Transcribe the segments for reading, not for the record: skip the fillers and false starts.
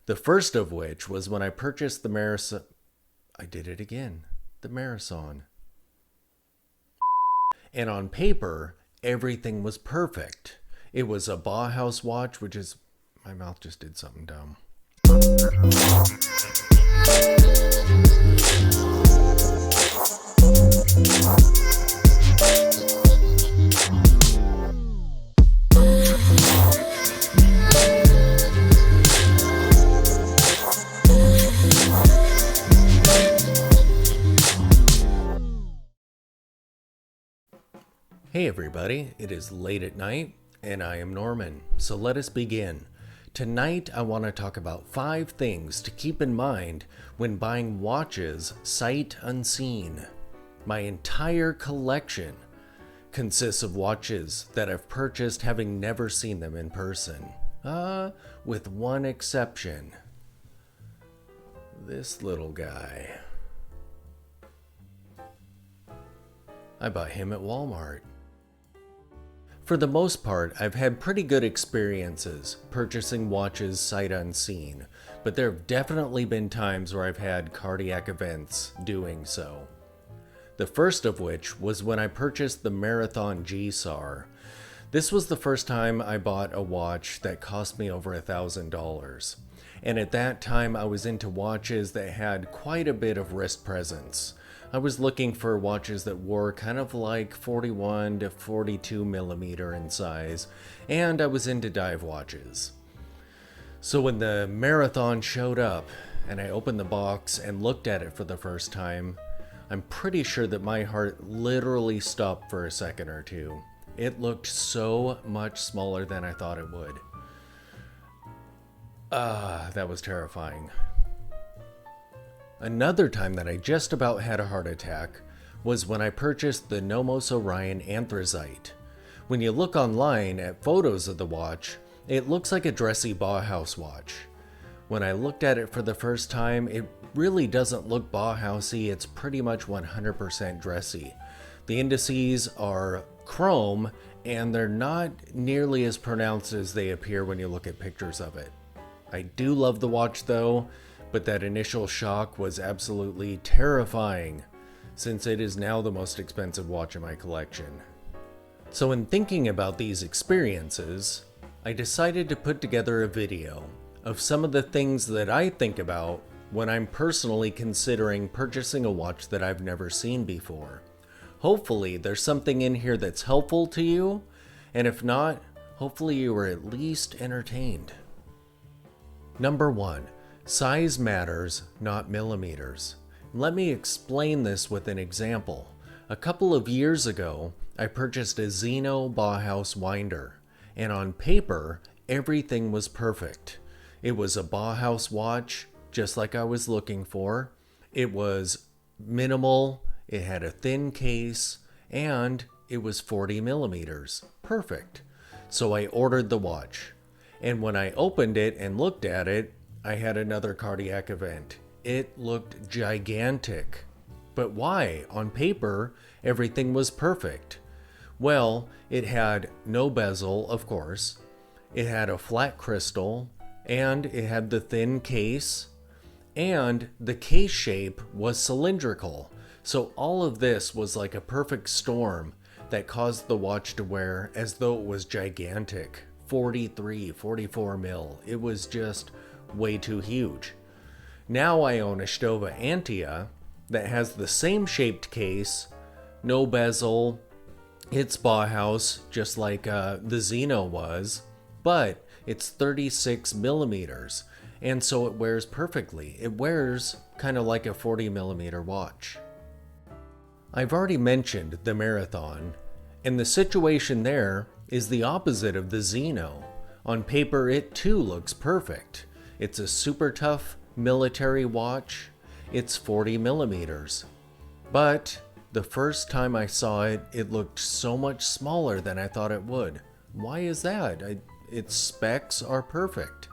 The first of which was when I purchased the Marathon. I did it again. The Marathon. And on paper, everything was perfect. It was a Bauhaus watch, which is... My mouth just did something dumb. Hey everybody, it is late at night, and I am Norman, so let us begin. Tonight I want to talk about 5 things to keep in mind when buying watches sight unseen. My entire collection consists of watches that I've purchased having never seen them in person. With one exception. This little guy. I bought him at Walmart. For the most part, I've had pretty good experiences purchasing watches sight unseen, but there have definitely been times where I've had cardiac events doing so. The first of which was when I purchased the Marathon G-SAR. This was the first time I bought a watch that cost me over $1,000. And at that time, I was into watches that had quite a bit of wrist presence. I was looking for watches that were kind of like 41 to 42 millimeter in size, and I was into dive watches. So when the Marathon showed up, and I opened the box and looked at it for the first time, I'm pretty sure that my heart literally stopped for a second or two. It looked so much smaller than I thought it would. That was terrifying. Another time that I just about had a heart attack was when I purchased the Nomos Orion Anthracite. When you look online at photos of the watch, it looks like a dressy Bauhaus watch. When I looked at it for the first time, it really doesn't look Bauhausy, it's pretty much 100% dressy. The indices are chrome, and they're not nearly as pronounced as they appear when you look at pictures of it. I do love the watch though, but that initial shock was absolutely terrifying, since it is now the most expensive watch in my collection. So in thinking about these experiences, I decided to put together a video of some of the things that I think about when I'm personally considering purchasing a watch that I've never seen before. Hopefully there's something in here that's helpful to you, and if not, hopefully you were at least entertained. Number 1. Size matters, not millimeters. Let me explain this with an example. A couple of years ago, I purchased a Zeno Bauhaus winder, and on paper, everything was perfect. It was a Bauhaus watch, just like I was looking for. It was minimal, it had a thin case, and it was 40 millimeters. Perfect. So I ordered the watch, and when I opened it and looked at it, I had another cardiac event. It looked gigantic. But why? On paper, everything was perfect. Well, it had no bezel, of course. It had a flat crystal, and it had the thin case, and the case shape was cylindrical. So all of this was like a perfect storm that caused the watch to wear as though it was gigantic. 43, 44 mil. It was just way too huge. Now I own a Stova Antia that has the same shaped case, no bezel. It's Bauhaus, just like the Zeno was, but it's 36 millimeters, and so it wears perfectly. It wears kind of like a 40 millimeter watch. I've already mentioned the Marathon, and the situation there is the opposite of the Zeno. On paper, it too looks perfect. It's a super tough military watch. It's 40 millimeters. But the first time I saw it, it looked so much smaller than I thought it would. Why is that? Its specs are perfect.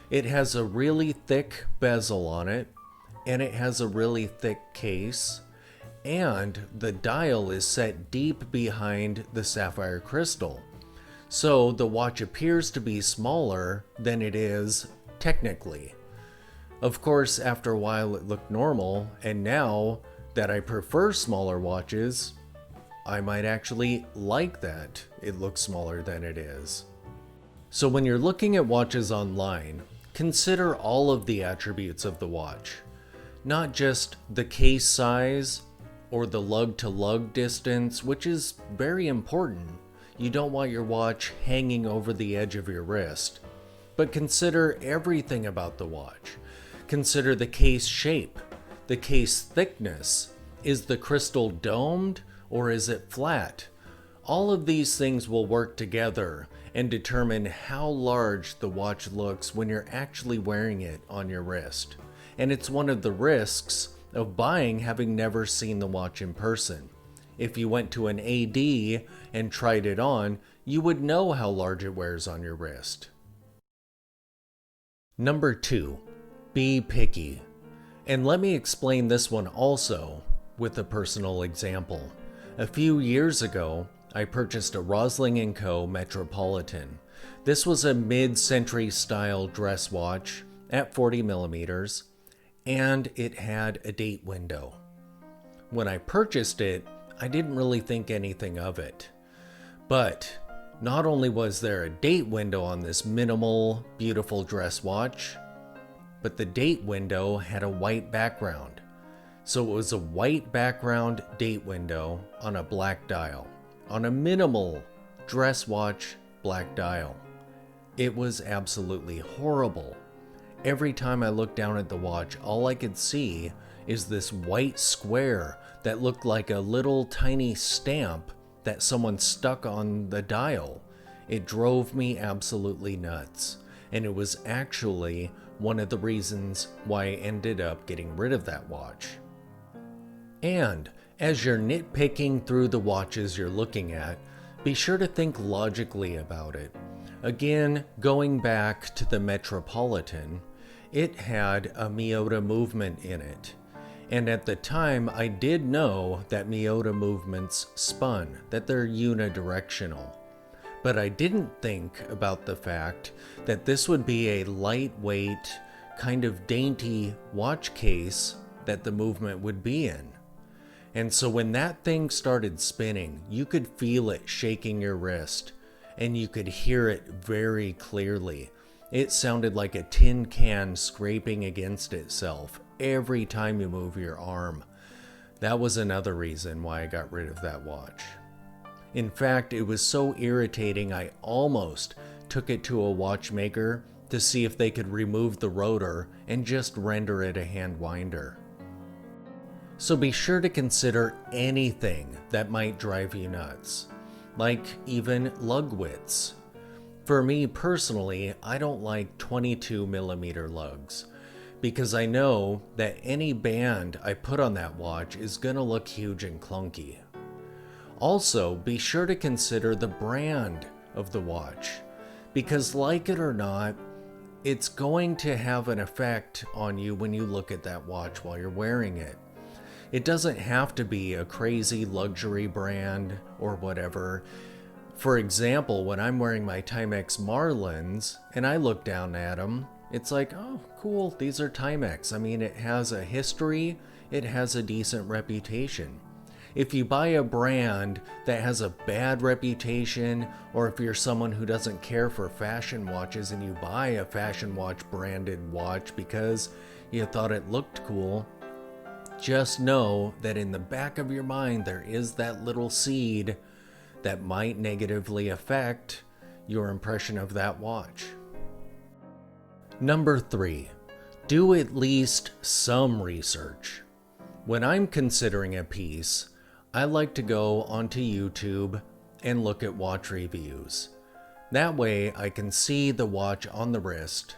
It has a really thick bezel on it, and it has a really thick case, and the dial is set deep behind the sapphire crystal. So the watch appears to be smaller than it is technically. Of course, after a while it looked normal, and now that I prefer smaller watches, I might actually like that it looks smaller than it is. So when you're looking at watches online, consider all of the attributes of the watch, not just the case size or the lug to lug distance, which is very important. You don't want your watch hanging over the edge of your wrist, but consider everything about the watch. Consider the case shape, the case thickness. Is the crystal domed or is it flat? All of these things will work together and determine how large the watch looks when you're actually wearing it on your wrist. And it's one of the risks of buying having never seen the watch in person. If you went to an AD and tried it on, you would know how large it wears on your wrist. Number 2. Be picky. And let me explain this one also with a personal example. A few years ago, I purchased a Rosling & Co. Metropolitan. This was a mid-century style dress watch at 40 millimeters, and it had a date window. When I purchased it, I didn't really think anything of it. But not only was there a date window on this minimal, beautiful dress watch, but the date window had a white background. So it was a white background date window on a black dial, on a minimal dress watch black dial. It was absolutely horrible. Every time I looked down at the watch, all I could see is this white square that looked like a little tiny stamp that someone stuck on the dial. It drove me absolutely nuts, and it was actually one of the reasons why I ended up getting rid of that watch. And as you're nitpicking through the watches you're looking at, be sure to think logically about it. Again, going back to the Metropolitan, it had a Miyota movement in it. And at the time, I did know that Miyota movements spun, that they're unidirectional. But I didn't think about the fact that this would be a lightweight, kind of dainty watch case that the movement would be in. And so when that thing started spinning, you could feel it shaking your wrist, and you could hear it very clearly. It sounded like a tin can scraping against itself every time you move your arm. That was another reason why I got rid of that watch. In fact, it was so irritating I almost took it to a watchmaker to see if they could remove the rotor and just render it a hand winder. So be sure to consider anything that might drive you nuts, like even lug widths. For me personally, I don't like 22 millimeter lugs because I know that any band I put on that watch is gonna look huge and clunky. Also, be sure to consider the brand of the watch, because like it or not, it's going to have an effect on you when you look at that watch while you're wearing it. It doesn't have to be a crazy luxury brand or whatever. For example, when I'm wearing my Timex Marlins and I look down at them, it's like, oh, cool, these are Timex. I mean, it has a history, it has a decent reputation. If you buy a brand that has a bad reputation, or if you're someone who doesn't care for fashion watches and you buy a fashion watch branded watch because you thought it looked cool, just know that in the back of your mind there is that little seed that might negatively affect your impression of that watch. Number 3, do at least some research. When I'm considering a piece, I like to go onto YouTube and look at watch reviews. That way I can see the watch on the wrist,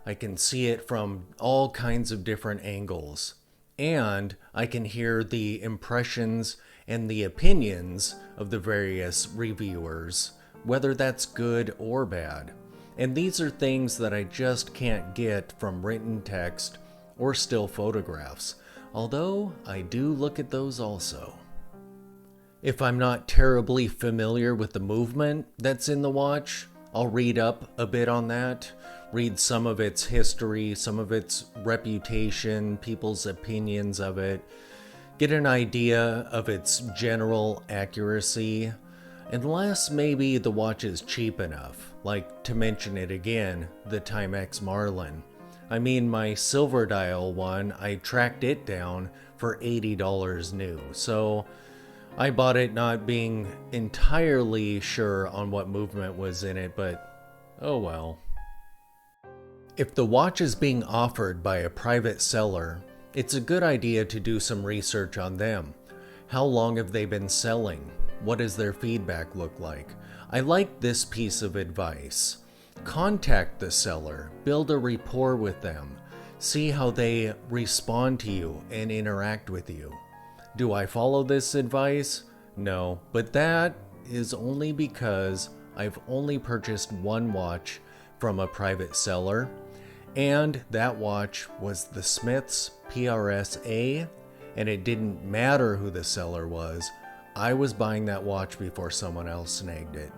I can see it from all kinds of different angles, and I can hear the impressions and the opinions of the various reviewers, whether that's good or bad. And these are things that I just can't get from written text or still photographs, although I do look at those also. If I'm not terribly familiar with the movement that's in the watch, I'll read up a bit on that, read some of its history, some of its reputation, people's opinions of it, get an idea of its general accuracy, unless maybe the watch is cheap enough, like, to mention it again, the Timex Marlin. I mean, my silver dial one, I tracked it down for $80 new, so I bought it not being entirely sure on what movement was in it, but oh well. If the watch is being offered by a private seller, it's a good idea to do some research on them. How long have they been selling? What does their feedback look like? I like this piece of advice. Contact the seller, build a rapport with them, see how they respond to you and interact with you. Do I follow this advice? No, but that is only because I've only purchased one watch from a private seller, and that watch was the Smith's PRS-A, and it didn't matter who the seller was. I was buying that watch before someone else snagged it.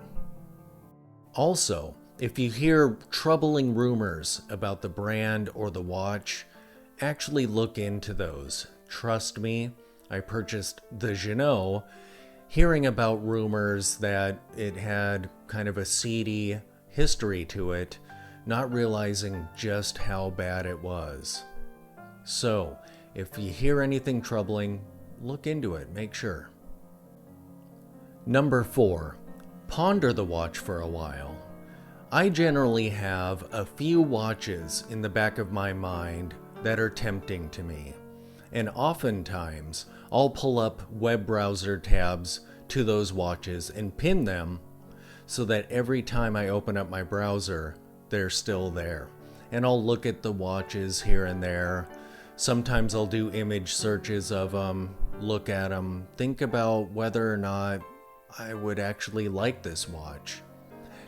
Also, if you hear troubling rumors about the brand or the watch, actually look into those. Trust me, I purchased the Janot, hearing about rumors that it had kind of a seedy history to it, not realizing just how bad it was. So, if you hear anything troubling, look into it, make sure. Number 4, ponder the watch for a while. I generally have a few watches in the back of my mind that are tempting to me, and oftentimes I'll pull up web browser tabs to those watches and pin them so that every time I open up my browser, they're still there. And I'll look at the watches here and there. Sometimes I'll do image searches of them, look at them, think about whether or not I would actually like this watch.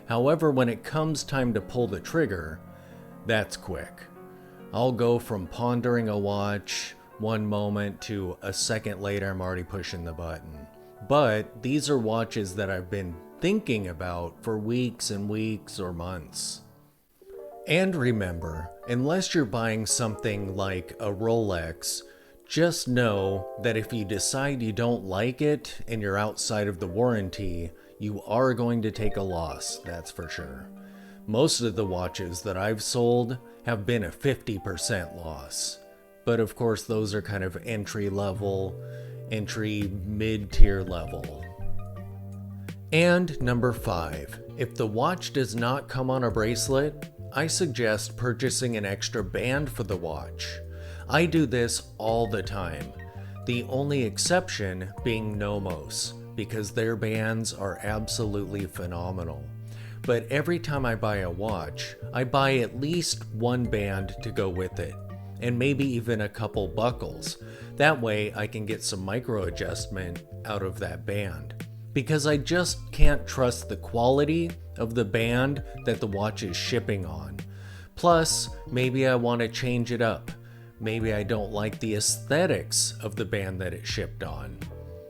However, when it comes time to pull the trigger, that's quick. I'll go from pondering a watch one moment to a second later I'm already pushing the button. But these are watches that I've been thinking about for weeks and weeks or months. And remember, unless you're buying something like a Rolex, just know that if you decide you don't like it and you're outside of the warranty, you are going to take a loss, that's for sure. Most of the watches that I've sold have been a 50% loss. But of course, those are kind of entry mid-tier level. And number 5, if the watch does not come on a bracelet, I suggest purchasing an extra band for the watch. I do this all the time, the only exception being Nomos, because their bands are absolutely phenomenal. But every time I buy a watch, I buy at least one band to go with it, and maybe even a couple buckles. That way I can get some micro adjustment out of that band, because I just can't trust the quality of the band that the watch is shipping on. Plus, maybe I want to change it up. Maybe I don't like the aesthetics of the band that it shipped on.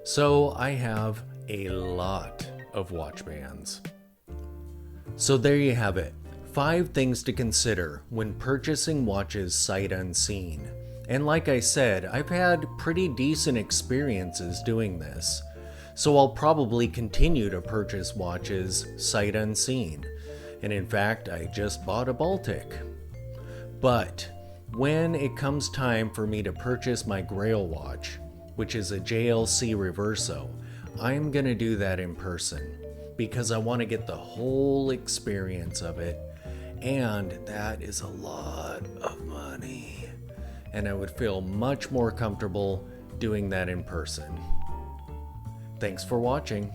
So I have a lot of watch bands. So there you have it. 5 things to consider when purchasing watches sight unseen. And like I said, I've had pretty decent experiences doing this. So I'll probably continue to purchase watches sight unseen. And in fact, I just bought a Baltic. But when it comes time for me to purchase my Grail watch, which is a JLC Reverso, I'm gonna do that in person because I want to get the whole experience of it, and that is a lot of money, and I would feel much more comfortable doing that in person. Thanks for watching.